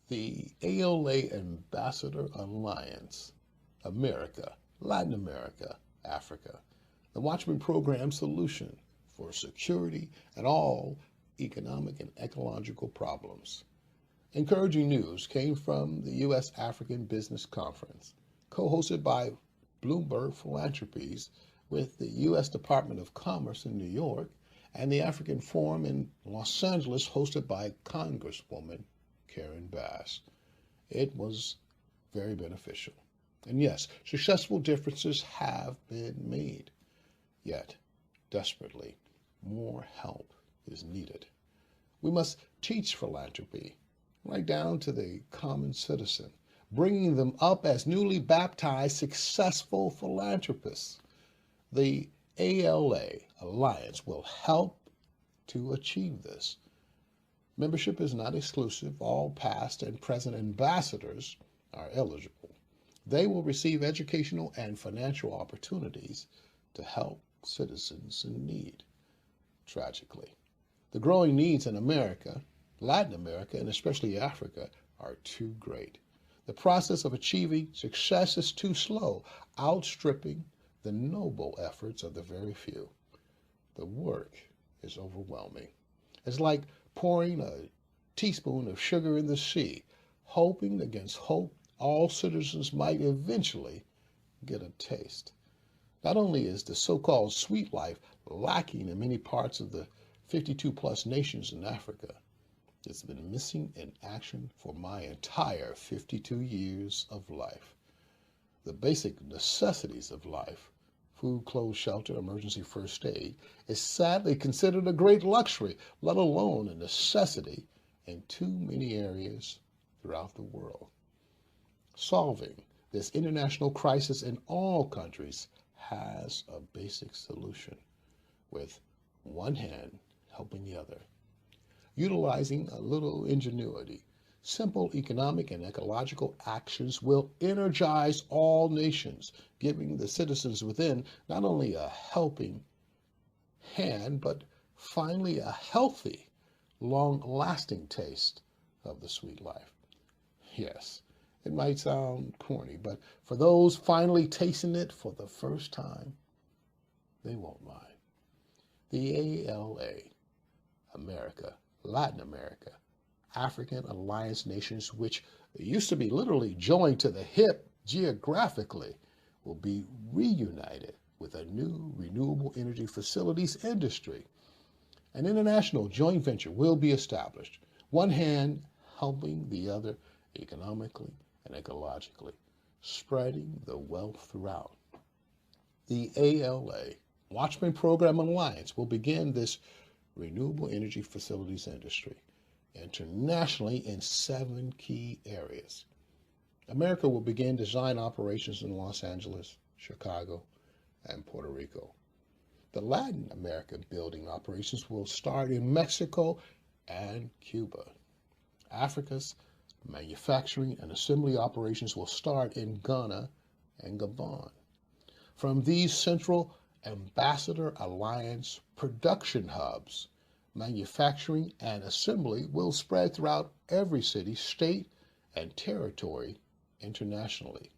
The ALA Ambassador Alliance, America, Latin America, Africa, the Watchmen Program solution for security and all economic and ecological problems. Encouraging news came from the U.S. African Business Conference, co-hosted by Bloomberg Philanthropies with the U.S. Department of Commerce in New York and the African Forum in Los Angeles, hosted by Congresswoman Karen Bass. It was very beneficial. And yes, successful differences have been made. Yet, desperately, more help is needed. We must teach philanthropy right down to the common citizen, bringing them up as newly baptized successful philanthropists. The ALA Alliance will help to achieve this. Membership is not exclusive. All past and present ambassadors are eligible. They will receive educational and financial opportunities to help citizens in need. Tragically, the growing needs in America, Latin America, and especially Africa are too great. The process of achieving success is too slow, outstripping the noble efforts of the very few. The work is overwhelming. It's like pouring a teaspoon of sugar in the sea, hoping against hope all citizens might eventually get a taste. Not only is the so-called sweet life lacking in many parts of the 52 plus nations in Africa, it's been missing in action for my entire 52 years of life. The basic necessities of life, food, clothes, shelter, emergency first aid, is sadly considered a great luxury, let alone a necessity in too many areas throughout the world. Solving this international crisis in all countries has a basic solution, with one hand helping the other. Utilizing a little ingenuity, simple economic and ecological actions will energize all nations, giving the citizens within not only a helping hand, but finally a healthy, long-lasting taste of the sweet life. Yes, it might sound corny, but for those finally tasting it for the first time, they won't mind. The ALA, America, Latin America, African Alliance nations, which used to be literally joined to the hip geographically, will be reunited with a new renewable energy facilities industry. An international joint venture will be established, one hand helping the other economically and ecologically, spreading the wealth throughout. The ALA, Watchmen Program Alliance, will begin this renewable energy facilities industry internationally in 7 key areas. America will begin design operations in Los Angeles, Chicago, and Puerto Rico. The Latin America building operations will start in Mexico and Cuba. Africa's manufacturing and assembly operations will start in Ghana and Gabon. From these Central Ambassador Alliance production hubs, manufacturing and assembly will spread throughout every city, state, and territory internationally.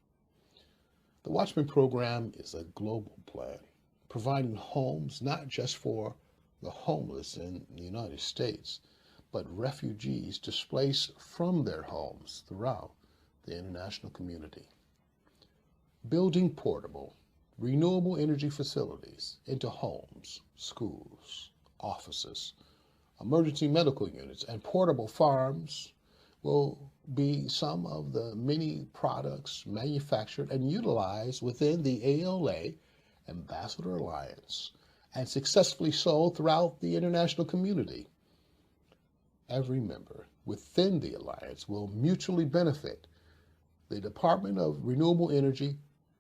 The Watchmen program is a global plan, providing homes not just for the homeless in the United States, but refugees displaced from their homes throughout the international community. Building portable, renewable energy facilities into homes, schools, offices, emergency medical units, and portable farms will be some of the many products manufactured and utilized within the ALA Ambassador Alliance and successfully sold throughout the international community. Every member within the alliance will mutually benefit. The Department of Renewable Energy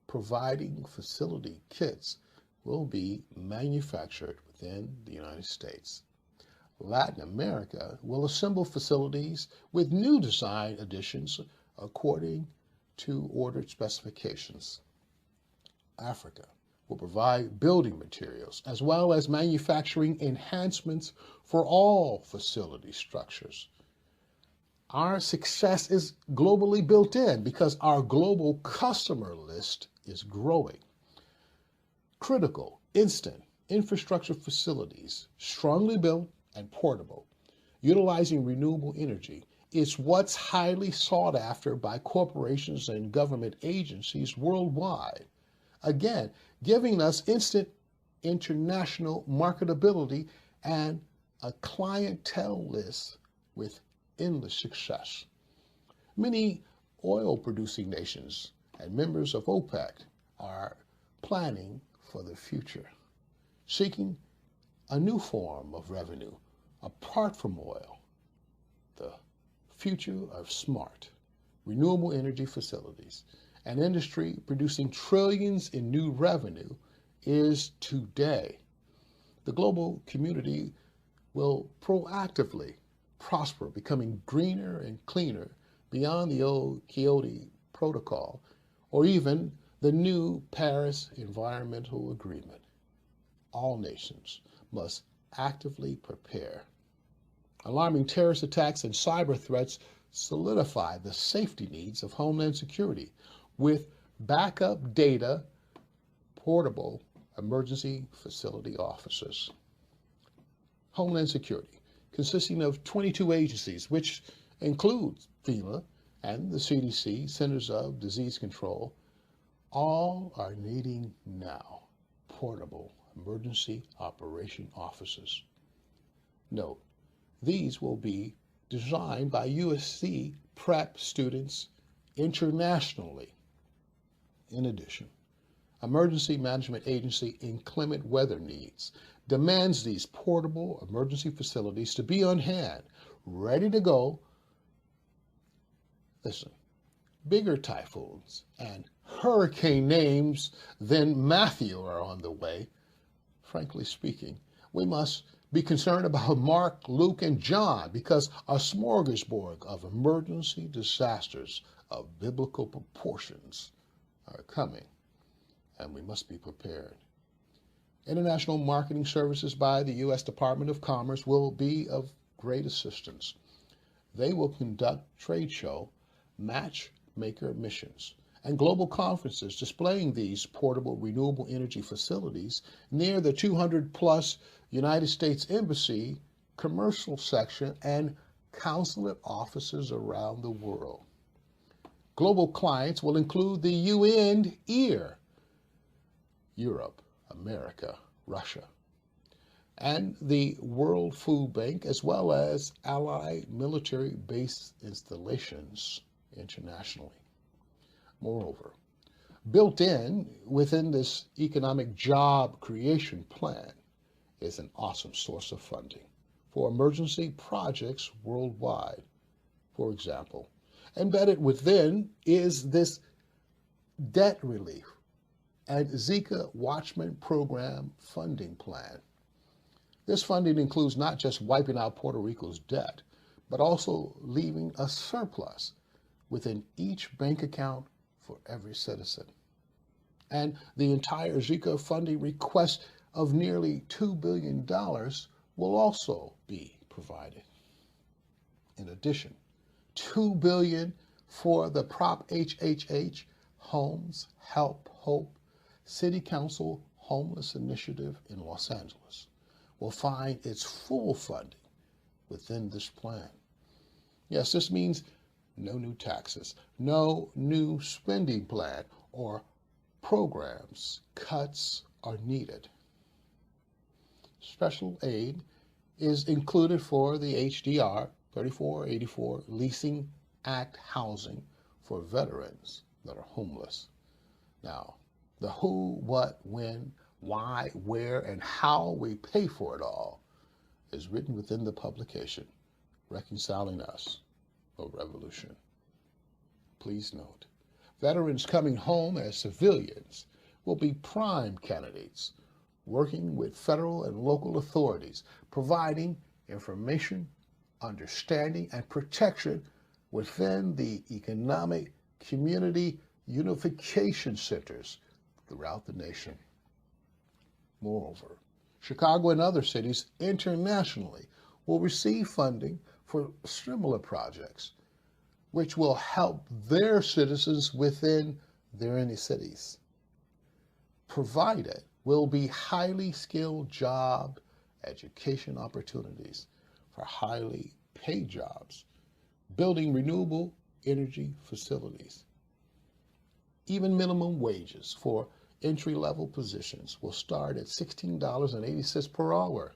providing facility kits will be manufactured within the United States. Latin America will assemble facilities with new design additions according to ordered specifications. Africa will provide building materials as well as manufacturing enhancements for all facility structures. Our success is globally built in because our global customer list is growing. Critical, instant infrastructure facilities, strongly built and portable, utilizing renewable energy, is what's highly sought after by corporations and government agencies worldwide. Again, giving us instant international marketability and a clientele list with endless success. Many oil-producing nations and members of OPEC are planning for the future, seeking a new form of revenue apart from oil. The future of smart, renewable energy facilities, an industry producing trillions in new revenue is today. The global community will proactively prosper, becoming greener and cleaner beyond the old Kyoto Protocol or even the new Paris Environmental Agreement. All nations must actively prepare. Alarming terrorist attacks and cyber threats solidify the safety needs of Homeland Security with backup data, portable emergency facility offices. Homeland Security, consisting of 22 agencies, which includes FEMA and the CDC, Centers of Disease Control, all are needing now portable emergency operation offices. Note, these will be designed by USC prep students internationally. In addition, Emergency Management Agency Inclement Weather Needs demands these portable emergency facilities to be on hand, ready to go. Listen, bigger typhoons and hurricane names than Matthew are on the way. Frankly speaking, we must be concerned about Mark, Luke, and John because a smorgasbord of emergency disasters of biblical proportions are coming, and we must be prepared. International marketing services by the U.S. Department of Commerce will be of great assistance. They will conduct trade show, matchmaker missions, and global conferences displaying these portable renewable energy facilities near the 200-plus United States Embassy commercial section and consulate offices around the world. Global clients will include the UN EAR, Europe, America, Russia, and the World Food Bank, as well as allied military base installations internationally. Moreover, built in within this economic job creation plan is an awesome source of funding for emergency projects worldwide. For example, embedded within is this debt relief and Zika Watchmen program funding plan. This funding includes not just wiping out Puerto Rico's debt, but also leaving a surplus within each bank account for every citizen. And the entire Zika funding request of nearly $2 billion will also be provided. In addition, $2 billion for the Prop HHH Homes Help Hope City Council Homeless Initiative in Los Angeles will find its full funding within this plan. Yes, this means no new taxes, no new spending plan or programs. Cuts are needed. Special aid is included for the HDR 3484 Leasing Act housing for veterans that are homeless. Now, the who, what, when, why, where, and how we pay for it all is written within the publication, Reconciling Us, a Revolution. Please note, veterans coming home as civilians will be prime candidates, working with federal and local authorities, providing information, understanding, and protection within the economic community unification centers throughout the nation. Moreover, Chicago and other cities internationally will receive funding for similar projects, which will help their citizens within their inner cities. Provided will be highly skilled job education opportunities for highly paid jobs, building renewable energy facilities. Even minimum wages for entry-level positions will start at $16.80 per hour.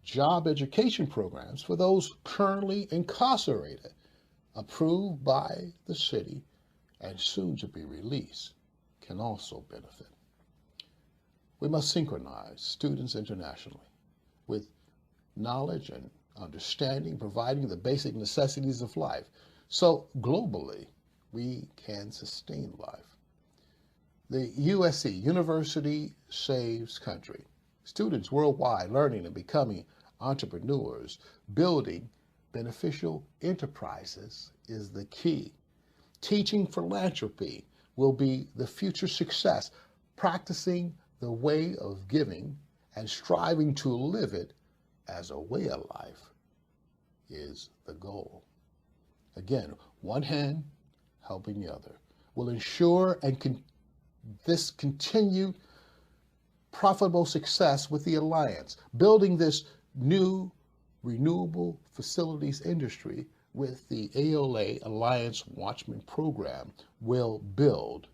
Job education programs for those currently incarcerated, approved by the city and soon to be released, can also benefit. We must synchronize students internationally with knowledge and understanding, providing the basic necessities of life, so globally we can sustain life. The USC, University Saves Country. Students worldwide learning and becoming entrepreneurs, building beneficial enterprises is the key. Teaching philanthropy will be the future success. Practicing the way of giving and striving to live it as a way of life is the goal. Again, one hand helping the other will ensure this continued profitable success with the Alliance. Building this new renewable facilities industry with the ALA Alliance Watchmen program will build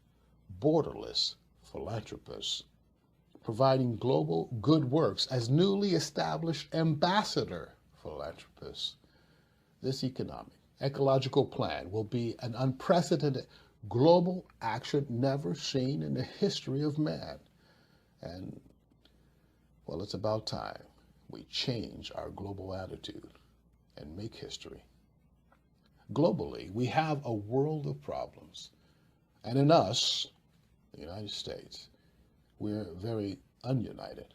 borderless philanthropists, providing global good works as newly established ambassador philanthropists. This ecological plan will be an unprecedented global action never seen in the history of man. And, well, it's about time we change our global attitude and make history. Globally, we have a world of problems. And in us, the United States, we're very ununited.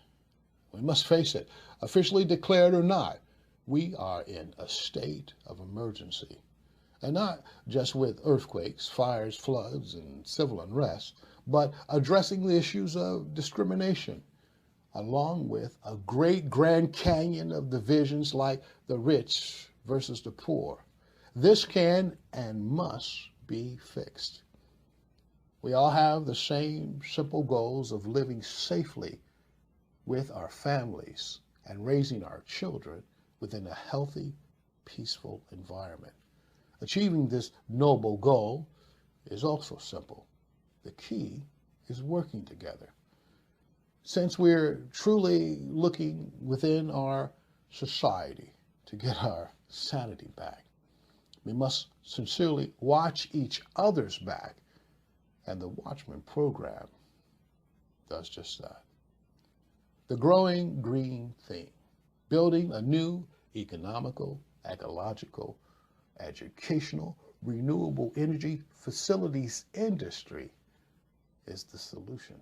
We must face it, officially declared or not, we are in a state of emergency. And not just with earthquakes, fires, floods, and civil unrest, but addressing the issues of discrimination, along with a great grand canyon of divisions like the rich versus the poor. This can and must be fixed. We all have the same simple goals of living safely with our families and raising our children within a healthy, peaceful environment. Achieving this noble goal is also simple. The key is working together. Since we're truly looking within our society to get our sanity back, we must sincerely watch each other's back, and the Watchmen program does just that. The growing green theme, building a new economical, ecological, educational, renewable energy facilities industry is the solution.